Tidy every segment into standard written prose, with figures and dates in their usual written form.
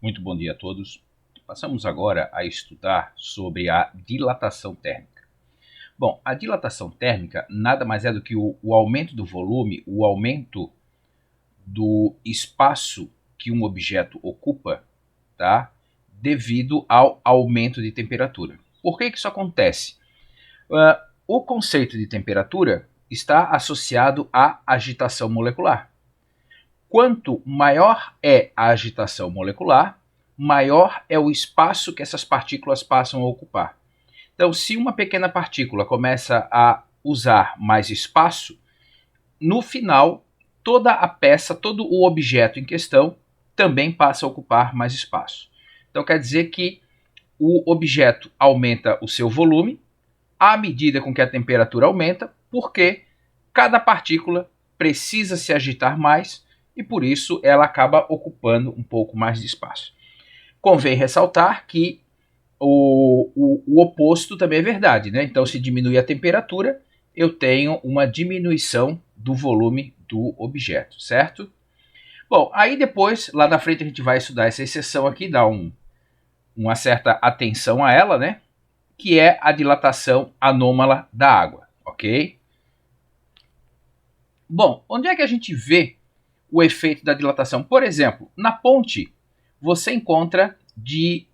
Muito bom dia a todos. Passamos agora a estudar sobre a dilatação térmica. Bom, a dilatação térmica nada mais é do que o aumento do volume, o aumento do espaço que um objeto ocupa, tá? Devido ao aumento de temperatura. Por que isso acontece? O conceito de temperatura está associado à agitação molecular. Quanto maior é a agitação molecular, maior é o espaço que essas partículas passam a ocupar. Então, se uma pequena partícula começa a usar mais espaço, no final, toda a peça, todo o objeto em questão também passa a ocupar mais espaço. Então, quer dizer que o objeto aumenta o seu volume à medida com que a temperatura aumenta, porque cada partícula precisa se agitar mais e por isso ela acaba ocupando um pouco mais de espaço. Convém ressaltar que o oposto também é verdade, né? Então, se diminui a temperatura, eu tenho uma diminuição do volume do objeto, certo? Bom, aí depois, lá na frente, a gente vai estudar essa exceção aqui, dar uma certa atenção a ela, né? Que é a dilatação anômala da água, ok? Bom, onde é que a gente vê o efeito da dilatação? Por exemplo, na ponte, você encontra de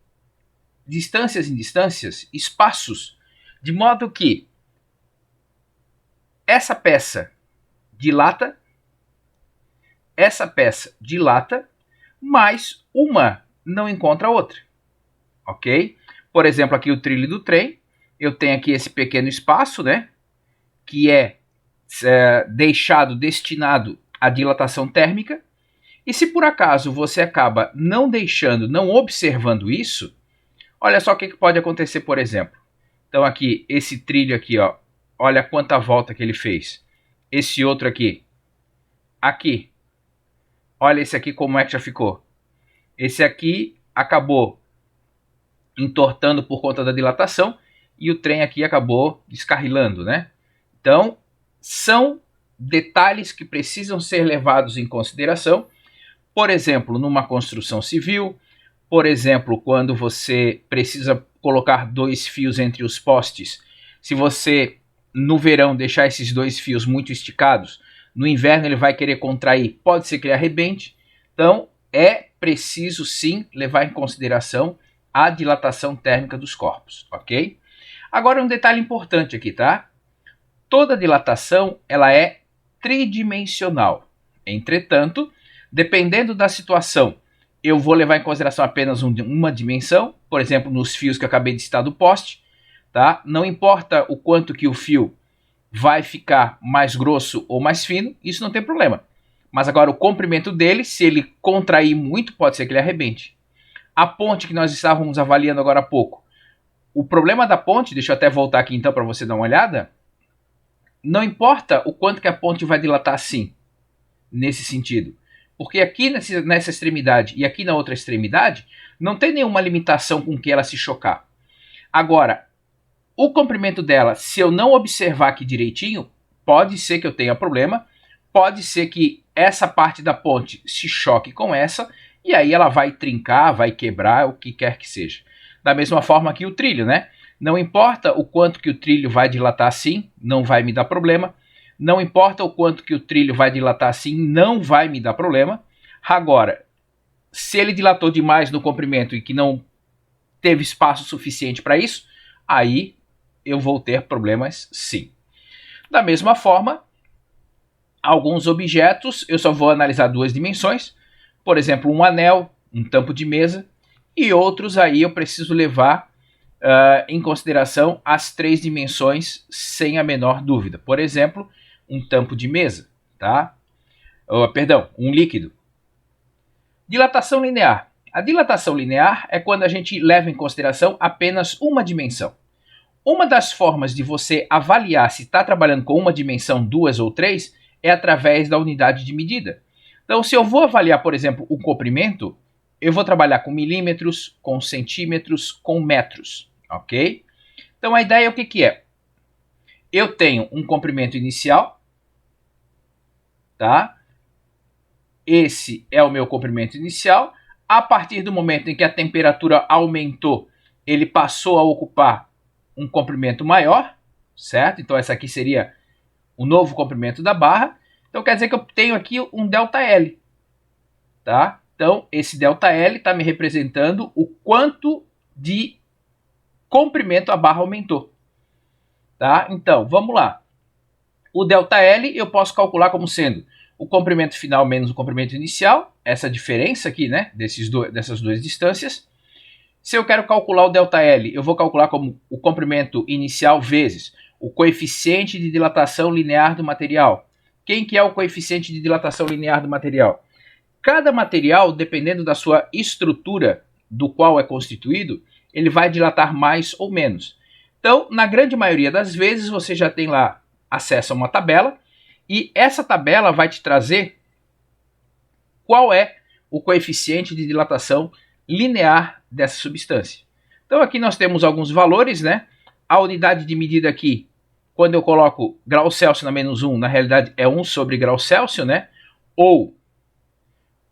distâncias em distâncias espaços, de modo que essa peça dilata, mas uma não encontra a outra, ok? Por exemplo, aqui o trilho do trem, eu tenho aqui esse pequeno espaço, né, que é destinado à dilatação térmica, e se por acaso você acaba não deixando, não observando isso, olha só o que pode acontecer, por exemplo. Então aqui, esse trilho aqui, ó, olha quanta volta que ele fez. Esse outro aqui, olha esse aqui como é que já ficou. Esse aqui acabou entortando por conta da dilatação e o trem aqui acabou descarrilando, né? Então, são detalhes que precisam ser levados em consideração. Por exemplo, numa construção civil, por exemplo, quando você precisa colocar dois fios entre os postes, se você no verão deixar esses dois fios muito esticados, no inverno ele vai querer contrair, pode ser que ele arrebente. Então, é preciso sim levar em consideração a dilatação térmica dos corpos, ok? Agora um detalhe importante aqui, tá? Toda dilatação ela é tridimensional. Entretanto, dependendo da situação, eu vou levar em consideração apenas uma dimensão, por exemplo, nos fios que eu acabei de citar do poste, tá? Não importa o quanto que o fio vai ficar mais grosso ou mais fino, isso não tem problema. Mas agora o comprimento dele, se ele contrair muito, pode ser que ele arrebente. A ponte que nós estávamos avaliando agora há pouco, o problema da ponte, deixa eu até voltar aqui então para você dar uma olhada, não importa o quanto que a ponte vai dilatar assim, nesse sentido. Porque aqui nessa extremidade e aqui na outra extremidade, não tem nenhuma limitação com que ela se chocar. Agora, o comprimento dela, se eu não observar aqui direitinho, pode ser que eu tenha problema, pode ser que essa parte da ponte se choque com essa, e aí ela vai trincar, vai quebrar, o que quer que seja. Da mesma forma que o trilho, né? Não importa o quanto que o trilho vai dilatar assim, não vai me dar problema. Não importa o quanto que o trilho vai dilatar assim, não vai me dar problema. Agora, se ele dilatou demais no comprimento e que não teve espaço suficiente para isso, aí eu vou ter problemas sim. Da mesma forma, alguns objetos eu só vou analisar duas dimensões, por exemplo, um anel, um tampo de mesa, e outros aí eu preciso levar em consideração as três dimensões sem a menor dúvida. Por exemplo, um tampo de mesa, tá? Perdão, um líquido. Dilatação linear. A dilatação linear é quando a gente leva em consideração apenas uma dimensão. Uma das formas de você avaliar se está trabalhando com uma dimensão, duas ou três, é através da unidade de medida. Então, se eu vou avaliar, por exemplo, o comprimento, eu vou trabalhar com milímetros, com centímetros, com metros, ok? Então, a ideia é o que é? Eu tenho um comprimento inicial, tá? Esse é o meu comprimento inicial. A partir do momento em que a temperatura aumentou, ele passou a ocupar um comprimento maior, certo? Então essa aqui seria o novo comprimento da barra. Então quer dizer que eu tenho aqui um ΔL, tá? Então esse ΔL está me representando o quanto de comprimento a barra aumentou, tá? Então vamos lá. O ΔL eu posso calcular como sendo o comprimento final menos o comprimento inicial, essa diferença aqui, né, dessas duas distâncias. Se eu quero calcular o ΔL, eu vou calcular como o comprimento inicial vezes o coeficiente de dilatação linear do material. Quem que é o coeficiente de dilatação linear do material? Cada material, dependendo da sua estrutura do qual é constituído, ele vai dilatar mais ou menos. Então, na grande maioria das vezes, você já tem lá acesso a uma tabela, e essa tabela vai te trazer qual é o coeficiente de dilatação linear dessa substância. Então aqui nós temos alguns valores, né? A unidade de medida aqui, quando eu coloco grau Celsius na menos 1, na realidade é 1 sobre grau Celsius, né? Ou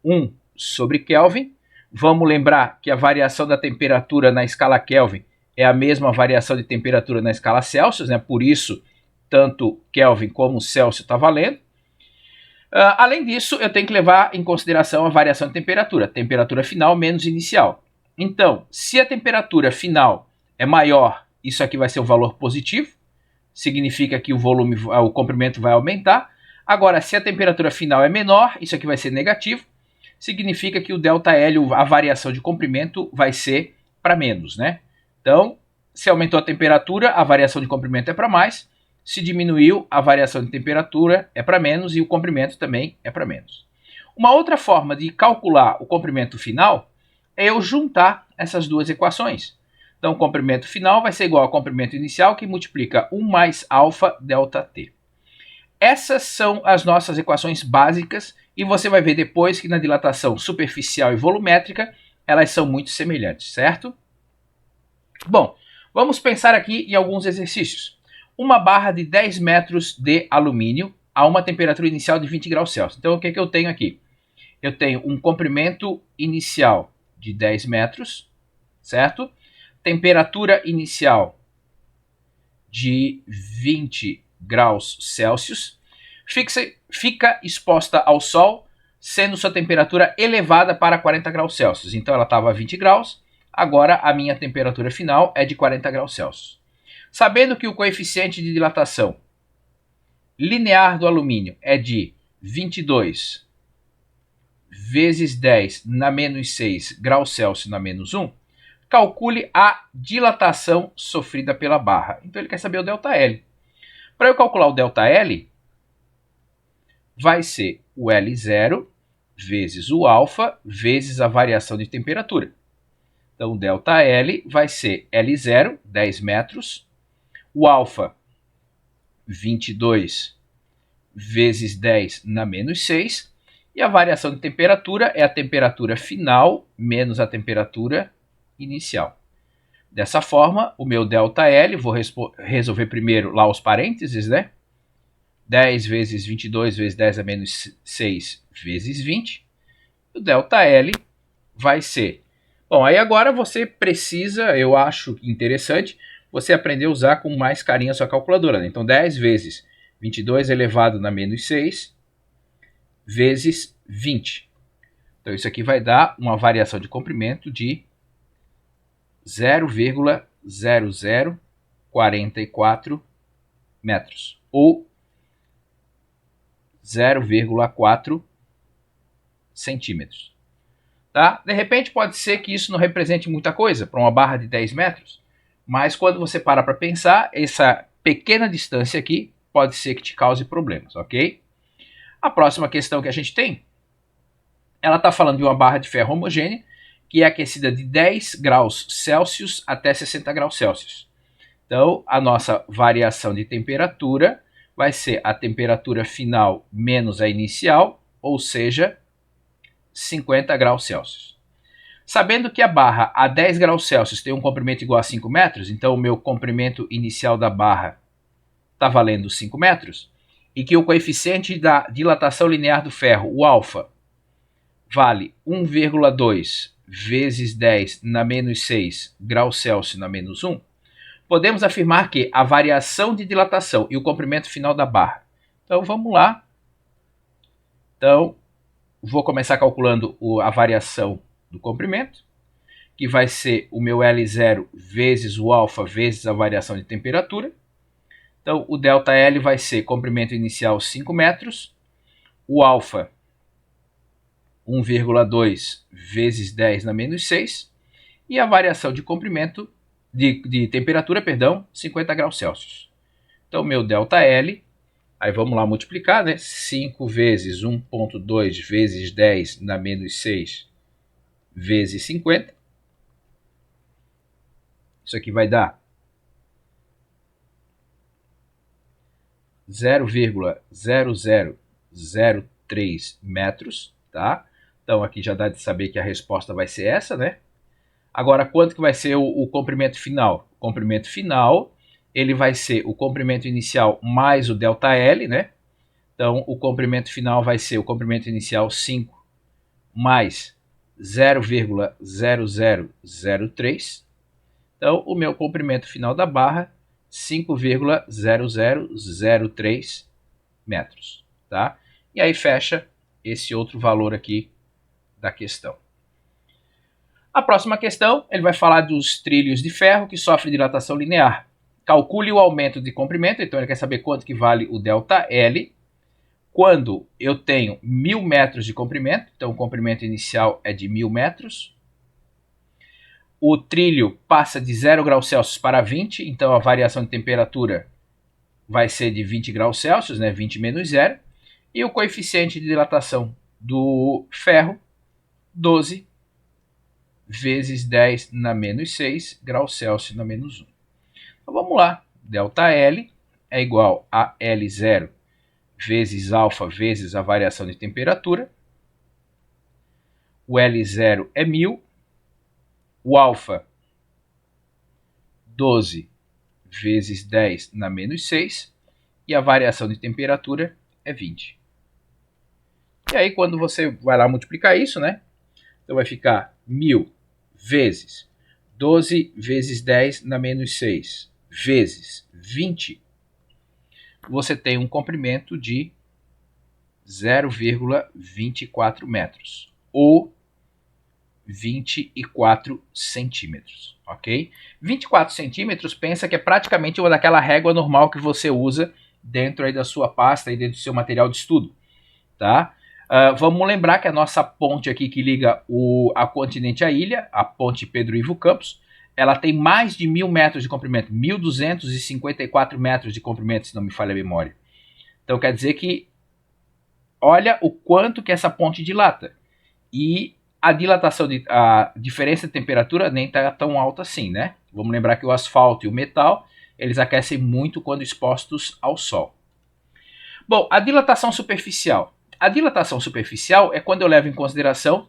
1 sobre Kelvin. Vamos lembrar que a variação da temperatura na escala Kelvin é a mesma variação de temperatura na escala Celsius, né? Por isso, tanto Kelvin como Celsius está valendo. Além disso, eu tenho que levar em consideração a variação de temperatura final menos inicial. Então, se a temperatura final é maior, isso aqui vai ser o valor positivo, significa que o comprimento vai aumentar. Agora, se a temperatura final é menor, isso aqui vai ser negativo, significa que o ΔL, a variação de comprimento, vai ser para menos, né? Então, se aumentou a temperatura, a variação de comprimento é para mais. Se diminuiu, a variação de temperatura é para menos e o comprimento também é para menos. Uma outra forma de calcular o comprimento final é eu juntar essas duas equações. Então, o comprimento final vai ser igual ao comprimento inicial, que multiplica 1 mais alfa ΔT. Essas são as nossas equações básicas, e você vai ver depois que na dilatação superficial e volumétrica, elas são muito semelhantes, certo? Bom, vamos pensar aqui em alguns exercícios. Uma barra de 10 metros de alumínio a uma temperatura inicial de 20 graus Celsius. Então, o que eu tenho aqui? Eu tenho um comprimento inicial de 10 metros, certo? Temperatura inicial de 20 graus Celsius. Fica exposta ao sol, sendo sua temperatura elevada para 40 graus Celsius. Então, ela estava a 20 graus, agora a minha temperatura final é de 40 graus Celsius. Sabendo que o coeficiente de dilatação linear do alumínio é de 22 vezes 10 na menos 6 graus Celsius na menos 1, calcule a dilatação sofrida pela barra. Então ele quer saber o ΔL. Para eu calcular o ΔL, vai ser o L0 vezes o alfa vezes a variação de temperatura. Então o ΔL vai ser L0, 10 metros, o alfa, 22 vezes 10 na menos 6. E a variação de temperatura é a temperatura final menos a temperatura inicial. Dessa forma, o meu ΔL, vou resolver primeiro lá os parênteses, né? 10 vezes 22 vezes 10 a menos 6 vezes 20. O ΔL vai ser... Bom, aí agora você precisa, eu acho interessante, você aprender a usar com mais carinho a sua calculadora, né? Então, 10 vezes 22 elevado na menos 6 vezes 20. Então, isso aqui vai dar uma variação de comprimento de 0,0044 metros, ou 0,4 centímetros. Tá? De repente, pode ser que isso não represente muita coisa para uma barra de 10 metros, mas quando você para pensar, essa pequena distância aqui pode ser que te cause problemas, ok? A próxima questão que a gente tem, ela está falando de uma barra de ferro homogênea que é aquecida de 10 graus Celsius até 60 graus Celsius. Então, a nossa variação de temperatura vai ser a temperatura final menos a inicial, ou seja, 50 graus Celsius. Sabendo que a barra a 10 graus Celsius tem um comprimento igual a 5 metros, então o meu comprimento inicial da barra está valendo 5 metros, e que o coeficiente da dilatação linear do ferro, o alfa, vale 1,2 vezes 10 na menos 6 graus Celsius na menos 1, podemos afirmar que a variação de dilatação e o comprimento final da barra. Então, vamos lá. Então, vou começar calculando a variação do comprimento, que vai ser o meu L0 vezes o alfa vezes a variação de temperatura. Então, o ΔL vai ser comprimento inicial 5 metros, o alfa 1,2 vezes 10 na menos 6, e a variação de comprimento, de temperatura, 50 graus Celsius. Então, meu ΔL, aí vamos lá multiplicar, né? 5 vezes 1,2 vezes 10 na menos 6 vezes 50. Isso aqui vai dar 0,0003 metros, tá? Então aqui já dá de saber que a resposta vai ser essa, né? Agora, quanto que vai ser o comprimento final? O comprimento final, ele vai ser o comprimento inicial mais o ΔL, né? Então, o comprimento final vai ser o comprimento inicial 5 mais 0,0003. Então, o meu comprimento final da barra, 5,0003 metros, tá? E aí fecha esse outro valor aqui da questão. A próxima questão, ele vai falar dos trilhos de ferro que sofrem dilatação linear. Calcule o aumento de comprimento, então ele quer saber quanto que vale o ΔL. Quando eu tenho 1000 metros de comprimento, então o comprimento inicial é de 1000 metros. O trilho passa de 0 graus Celsius para 20, então a variação de temperatura vai ser de 20 graus Celsius, né, 20 menos 0. E o coeficiente de dilatação do ferro, 12 vezes 10 na menos 6 graus Celsius na menos 1. Então vamos lá, ΔL é igual a L0 vezes alfa vezes a variação de temperatura. O L0 é 1000, o alfa 12 vezes 10 na menos 6 e a variação de temperatura é 20. E aí quando você vai lá multiplicar isso, né? Então vai ficar 1000 vezes 12 vezes 10 na menos 6 vezes 20. Você tem um comprimento de 0,24 metros, ou 24 centímetros, ok? 24 centímetros, pensa que é praticamente uma daquela régua normal que você usa dentro aí da sua pasta e dentro do seu material de estudo, tá? Vamos lembrar que a nossa ponte aqui que liga a continente à ilha, a ponte Pedro Ivo Campos, ela tem mais de 1000 metros de comprimento, 1254 metros de comprimento, se não me falha a memória. Então quer dizer que, olha o quanto que essa ponte dilata. E a dilatação, a diferença de temperatura nem está tão alta assim, né? Vamos lembrar que o asfalto e o metal, eles aquecem muito quando expostos ao sol. Bom, a dilatação superficial. A dilatação superficial é quando eu levo em consideração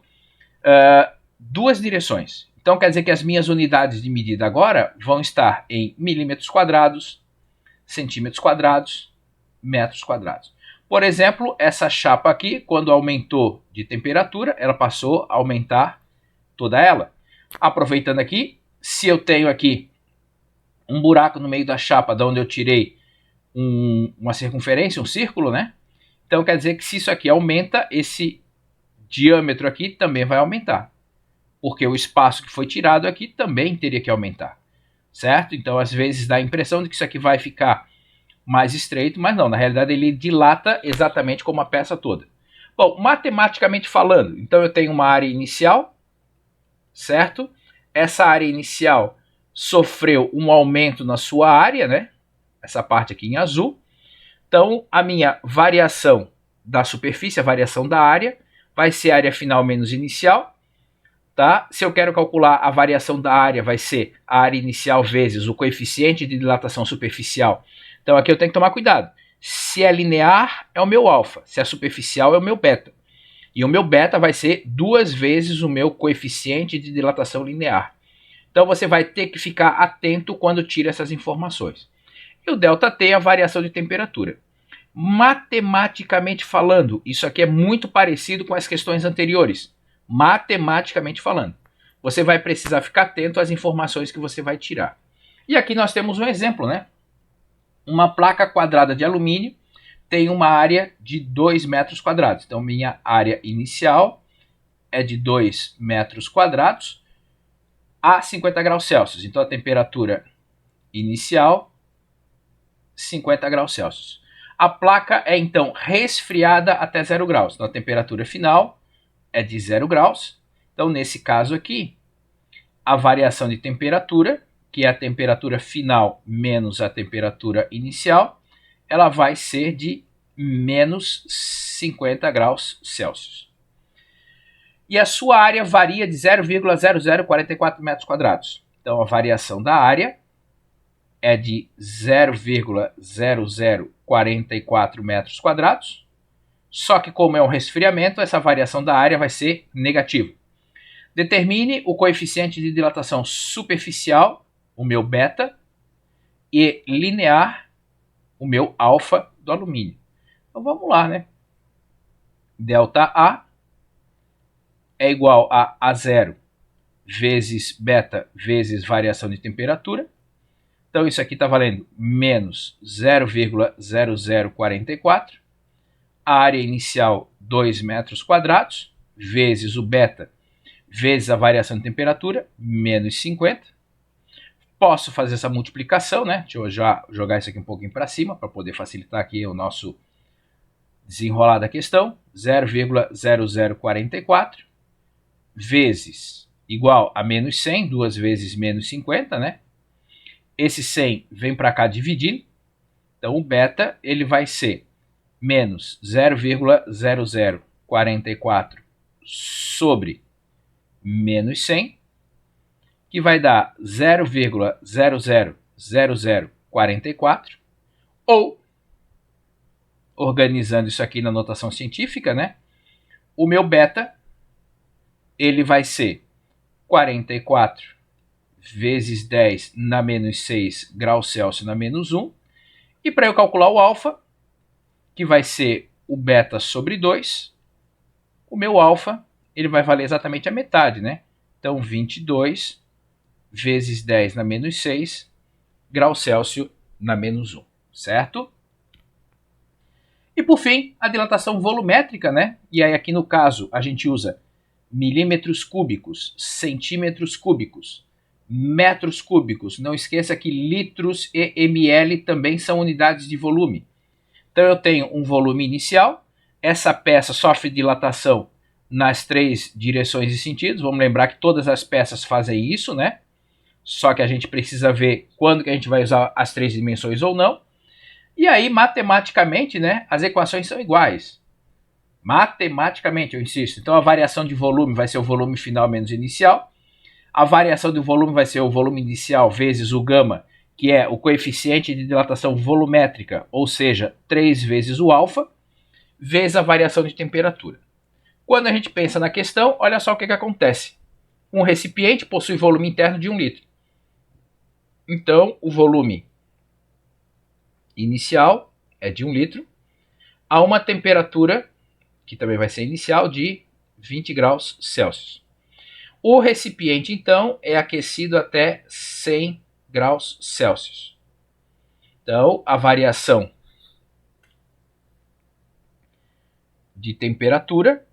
duas direções. Então quer dizer que as minhas unidades de medida agora vão estar em milímetros quadrados, centímetros quadrados, metros quadrados. Por exemplo, essa chapa aqui, quando aumentou de temperatura, ela passou a aumentar toda ela. Aproveitando aqui, se eu tenho aqui um buraco no meio da chapa, de onde eu tirei uma circunferência, um círculo, né? Então quer dizer que se isso aqui aumenta, esse diâmetro aqui também vai aumentar. Porque o espaço que foi tirado aqui também teria que aumentar, certo? Então às vezes dá a impressão de que isso aqui vai ficar mais estreito, mas não, na realidade ele dilata exatamente como a peça toda. Bom, matematicamente falando, então eu tenho uma área inicial, certo? Essa área inicial sofreu um aumento na sua área, né? Essa parte aqui em azul. Então a minha variação da superfície, a variação da área, vai ser área final menos inicial. Tá? Se eu quero calcular a variação da área, vai ser a área inicial vezes o coeficiente de dilatação superficial. Então aqui eu tenho que tomar cuidado. Se é linear, é o meu alfa. Se é superficial, é o meu beta. E o meu beta vai ser 2 vezes o meu coeficiente de dilatação linear. Então você vai ter que ficar atento quando tira essas informações. E o ΔT é a variação de temperatura. Matematicamente falando, isso aqui é muito parecido com as questões anteriores. Matematicamente falando. você vai precisar ficar atento às informações que você vai tirar. E aqui nós temos um exemplo, né? Uma placa quadrada de alumínio tem uma área de 2 metros quadrados. Então, minha área inicial é de 2 metros quadrados a 50 graus Celsius. Então, a temperatura inicial, 50 graus Celsius. A placa é, então, resfriada até 0 graus. Então, a temperatura final é de 0 graus. Então, nesse caso aqui, a variação de temperatura, que é a temperatura final menos a temperatura inicial, ela vai ser de menos 50 graus Celsius. E a sua área varia de 0,0044 metros quadrados. Então, a variação da área é de 0,0044 metros quadrados. Só que, como é um resfriamento, essa variação da área vai ser negativa. Determine o coeficiente de dilatação superficial, o meu beta, e linear, o meu alfa do alumínio. Então vamos lá, né? Delta é igual a A0 vezes beta vezes variação de temperatura. Então isso aqui está valendo menos 0,0044. A área inicial, 2 metros quadrados, vezes o beta vezes a variação de temperatura, menos 50. Posso fazer essa multiplicação, né? Deixa eu já jogar isso aqui um pouquinho para cima, para poder facilitar aqui o nosso desenrolar da questão. 0,0044 vezes igual a menos 100, 2 vezes menos 50, né? Esse 100 vem para cá dividindo. Então, o beta ele vai ser menos 0,0044 sobre menos 100, que vai dar 0,000044, ou, organizando isso aqui na notação científica, né? O meu beta, ele vai ser 44 vezes 10 na menos 6 graus Celsius na menos 1. E para eu calcular o alfa, que vai ser o beta sobre 2, o meu alfa ele vai valer exatamente a metade, né? Então, 22 vezes 10 na menos 6 graus Celsius na menos 1, certo? E por fim, a dilatação volumétrica, né? E aí aqui no caso a gente usa milímetros cúbicos, centímetros cúbicos, metros cúbicos. Não esqueça que litros e ml também são unidades de volume. Então eu tenho um volume inicial, essa peça sofre dilatação nas 3 direções e sentidos. Vamos lembrar que todas as peças fazem isso, né? Só que a gente precisa ver quando que a gente vai usar as 3 dimensões ou não. E aí, matematicamente, né, as equações são iguais. Matematicamente, eu insisto. Então, a variação de volume vai ser o volume final menos inicial. A variação do volume vai ser o volume inicial vezes o gama, que é o coeficiente de dilatação volumétrica, ou seja, 3 vezes o alfa, vezes a variação de temperatura. Quando a gente pensa na questão, olha só o que acontece. Um recipiente possui volume interno de 1 litro. Então, o volume inicial é de 1 litro, a uma temperatura, que também vai ser inicial, de 20 graus Celsius. O recipiente, então, é aquecido até 100 graus Celsius. Então, a variação de temperatura,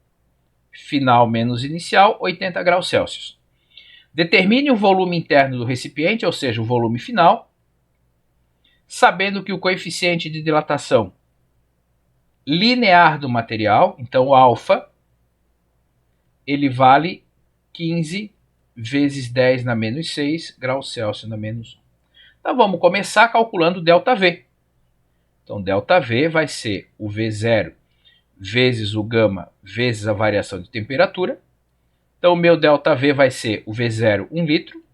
final menos inicial, 80 graus Celsius. Determine o volume interno do recipiente, ou seja, o volume final, sabendo que o coeficiente de dilatação linear do material, então o alfa, ele vale 15 vezes 10 na menos 6 graus Celsius na menos 1. Então vamos começar calculando ΔV. Então ΔV vai ser o V0 vezes o gama vezes a variação de temperatura. Então o meu ΔV vai ser o V0, 1 litro.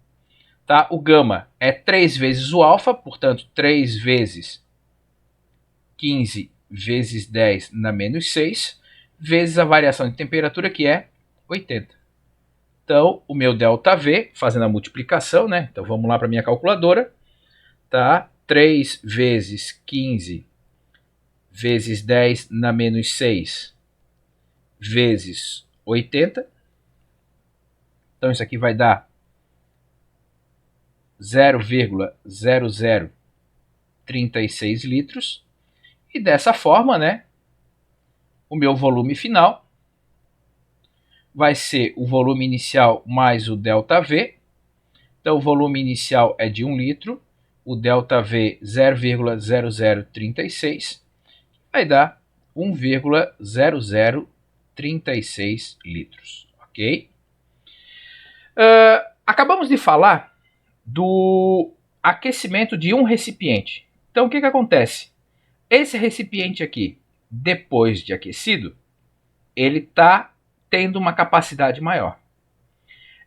Tá? O gama é 3 vezes o alfa, portanto 3 vezes 15 vezes 10 na menos 6, vezes a variação de temperatura, que é 80. Então, o meu ΔV, fazendo a multiplicação, né? Então, vamos lá para a minha calculadora. Tá? 3 vezes 15 vezes 10 na menos 6, vezes 80. Então isso aqui vai dar 0,0036 litros. E dessa forma, né, o meu volume final vai ser o volume inicial mais o ΔV. Então o volume inicial é de 1 litro, o ΔV 0,0036, vai dar 1,0036 litros, ok? Acabamos de falar do aquecimento de um recipiente. Então o que acontece? Esse recipiente aqui, depois de aquecido, ele está tendo uma capacidade maior.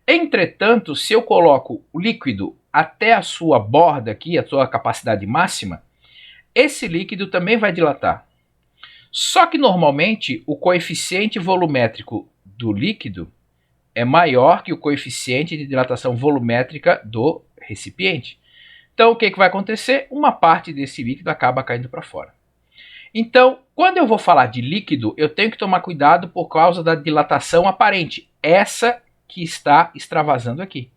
Entretanto, se eu coloco o líquido até a sua borda aqui, a sua capacidade máxima, esse líquido também vai dilatar. Só que normalmente o coeficiente volumétrico do líquido é maior que o coeficiente de dilatação volumétrica do recipiente. Então o que vai acontecer? Uma parte desse líquido acaba caindo para fora. Então, quando eu vou falar de líquido, eu tenho que tomar cuidado por causa da dilatação aparente. Essa que está extravasando aqui.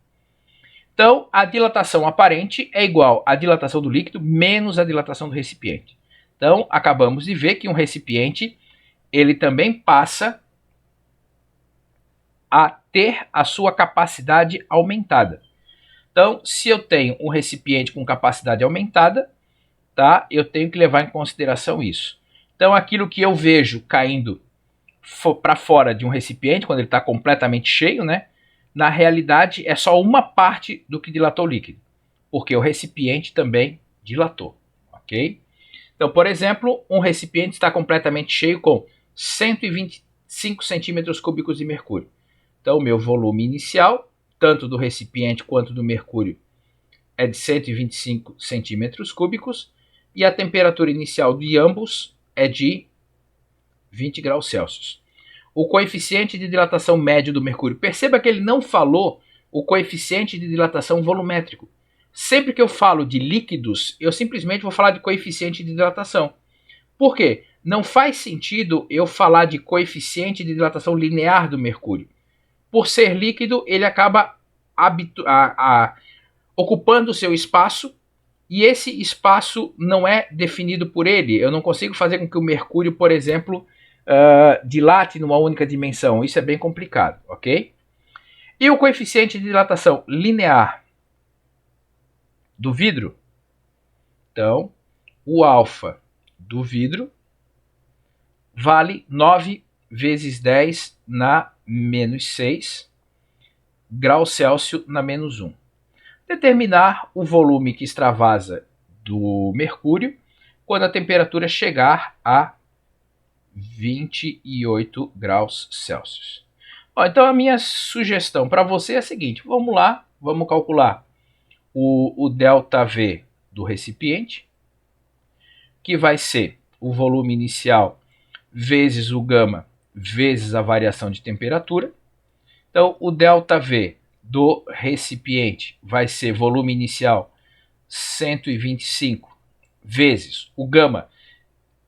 Então, a dilatação aparente é igual à dilatação do líquido menos a dilatação do recipiente. Então, acabamos de ver que um recipiente, ele também passa a ter a sua capacidade aumentada. Então, se eu tenho um recipiente com capacidade aumentada, tá, eu tenho que levar em consideração isso. Então, aquilo que eu vejo caindo para fora de um recipiente, quando ele está completamente cheio, né? Na realidade, é só uma parte do que dilatou o líquido, porque o recipiente também dilatou, ok? Então, por exemplo, um recipiente está completamente cheio com 125 centímetros cúbicos de mercúrio. Então, o meu volume inicial, tanto do recipiente quanto do mercúrio, é de 125 centímetros cúbicos, e a temperatura inicial de ambos é de 20 graus Celsius. O coeficiente de dilatação médio do mercúrio. Perceba que ele não falou o coeficiente de dilatação volumétrico. Sempre que eu falo de líquidos, eu simplesmente vou falar de coeficiente de dilatação. Por quê? Não faz sentido eu falar de coeficiente de dilatação linear do mercúrio. Por ser líquido, ele acaba ocupando o seu espaço, e esse espaço não é definido por ele. Eu não consigo fazer com que o mercúrio, por exemplo, dilate numa única dimensão. Isso é bem complicado, ok? E o coeficiente de dilatação linear do vidro? Então, o alfa do vidro vale 9 vezes 10 na menos 6 graus Celsius na menos 1. Determinar o volume que extravasa do mercúrio quando a temperatura chegar a 28 graus Celsius. Bom, então a minha sugestão para você é a seguinte: vamos lá, vamos calcular o ΔV do recipiente, que vai ser o volume inicial vezes o gama vezes a variação de temperatura. Então, o ΔV do recipiente vai ser volume inicial 125 vezes o gama.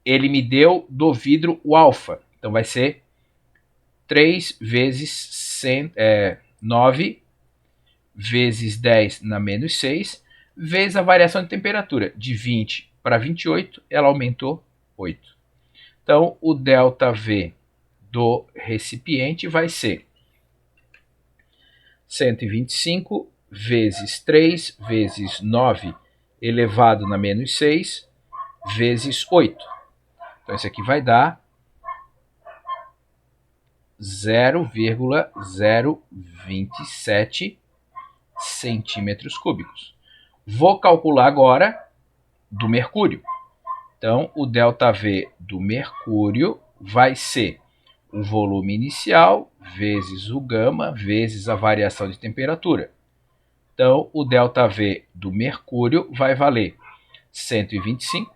Ele me deu do vidro o alfa. Então vai ser 3 vezes 9 vezes 10 na menos 6, vezes a variação de temperatura. De 20 para 28, ela aumentou 8. Então, o ΔV do recipiente vai ser 125 vezes 3 vezes 9 elevado na menos 6 vezes 8. Então, isso aqui vai dar 0,027 centímetros cúbicos. Vou calcular agora do mercúrio. Então, o ΔV do mercúrio vai ser o volume inicial vezes o gama vezes a variação de temperatura. Então, o ΔV do mercúrio vai valer 125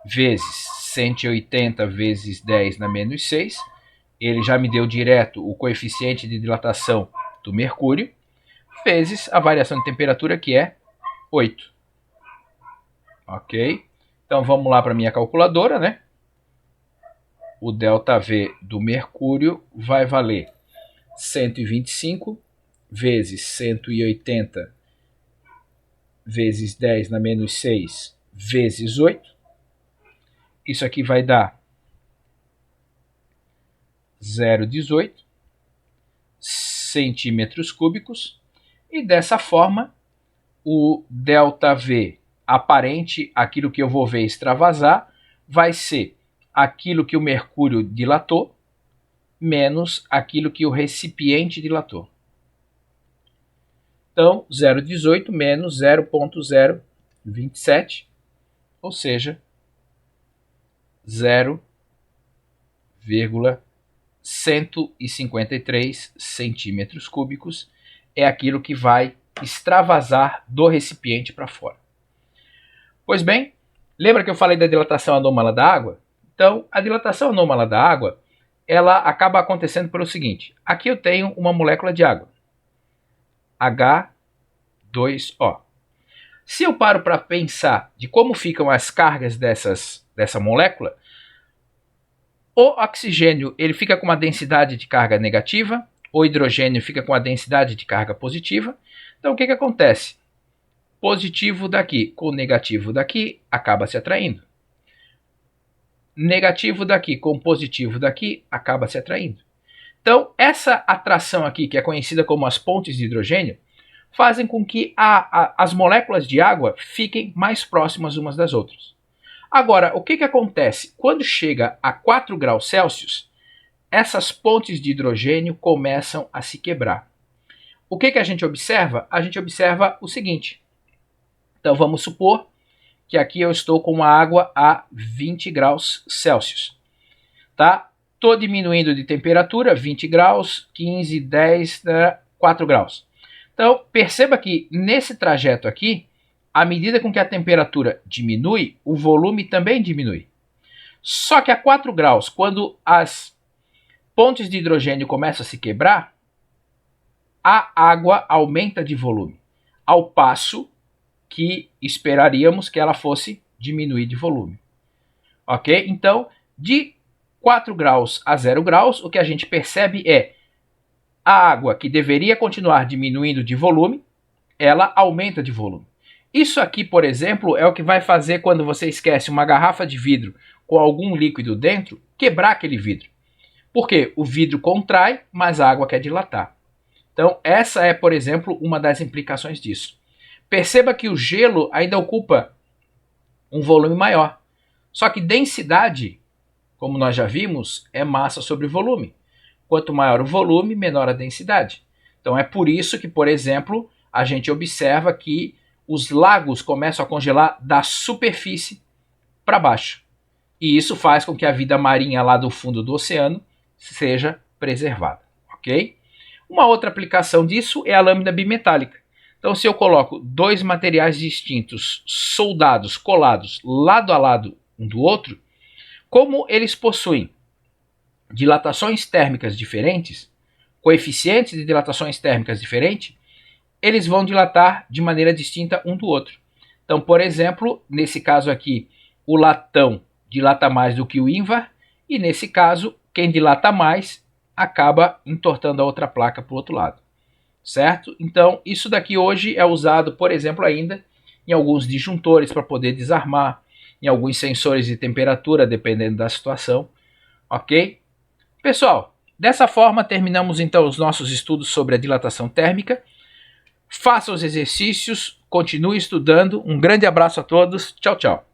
vezes 180 vezes 10 na menos 6. Ele já me deu direto o coeficiente de dilatação do mercúrio, vezes a variação de temperatura, que é 8. Ok? Então, vamos lá para a minha calculadora, né? O ΔV do mercúrio vai valer 125 vezes 180 vezes 10 na menos 6 vezes 8. Isso aqui vai dar 0,18 centímetros cúbicos. E dessa forma, o ΔV aparente, aquilo que eu vou ver extravasar, vai ser aquilo que o mercúrio dilatou menos aquilo que o recipiente dilatou. Então, 0,18 menos 0,027, ou seja, 0,153 centímetros cúbicos é aquilo que vai extravasar do recipiente para fora. Pois bem, lembra que eu falei da dilatação anômala da água? Então, a dilatação anômala da água, ela acaba acontecendo pelo seguinte. Aqui eu tenho uma molécula de água, H2O. Se eu paro para pensar de como ficam as cargas dessa molécula, o oxigênio ele fica com uma densidade de carga negativa, o hidrogênio fica com a densidade de carga positiva. Então, o que acontece? Positivo daqui com negativo daqui acaba se atraindo. Negativo daqui com positivo daqui acaba se atraindo. Então, essa atração aqui, que é conhecida como as pontes de hidrogênio, fazem com que as moléculas de água fiquem mais próximas umas das outras. Agora, o que acontece? Quando chega a 4 graus Celsius, essas pontes de hidrogênio começam a se quebrar. O que a gente observa? A gente observa o seguinte. Então, vamos supor que aqui eu estou com a água a 20 graus Celsius. Tá? Estou diminuindo de temperatura, 20 graus, 15, 10, 4 graus. Então, perceba que nesse trajeto aqui, à medida com que a temperatura diminui, o volume também diminui. Só que a 4 graus, quando as pontes de hidrogênio começam a se quebrar, a água aumenta de volume, ao passo que esperaríamos que ela fosse diminuir de volume. Ok? Então, de 4 graus a 0 graus, o que a gente percebe é a água que deveria continuar diminuindo de volume, ela aumenta de volume. Isso aqui, por exemplo, é o que vai fazer quando você esquece uma garrafa de vidro com algum líquido dentro, quebrar aquele vidro. Porque o vidro contrai, mas a água quer dilatar. Então, essa é, por exemplo, uma das implicações disso. Perceba que o gelo ainda ocupa um volume maior. Só que densidade, como nós já vimos, é massa sobre volume. Quanto maior o volume, menor a densidade. Então é por isso que, por exemplo, a gente observa que os lagos começam a congelar da superfície para baixo. E isso faz com que a vida marinha lá do fundo do oceano seja preservada. Ok? Uma outra aplicação disso é a lâmina bimetálica. Então, se eu coloco dois materiais distintos, soldados, colados, lado a lado um do outro, como eles possuem dilatações térmicas diferentes, coeficientes de dilatações térmicas diferentes, eles vão dilatar de maneira distinta um do outro. Então, por exemplo, nesse caso aqui, o latão dilata mais do que o ímbar, e nesse caso, quem dilata mais acaba entortando a outra placa para o outro lado. Certo? Então, isso daqui hoje é usado, por exemplo, ainda em alguns disjuntores para poder desarmar, em alguns sensores de temperatura, dependendo da situação. Ok? Pessoal, dessa forma terminamos então os nossos estudos sobre a dilatação térmica. Faça os exercícios, continue estudando. Um grande abraço a todos. Tchau, tchau.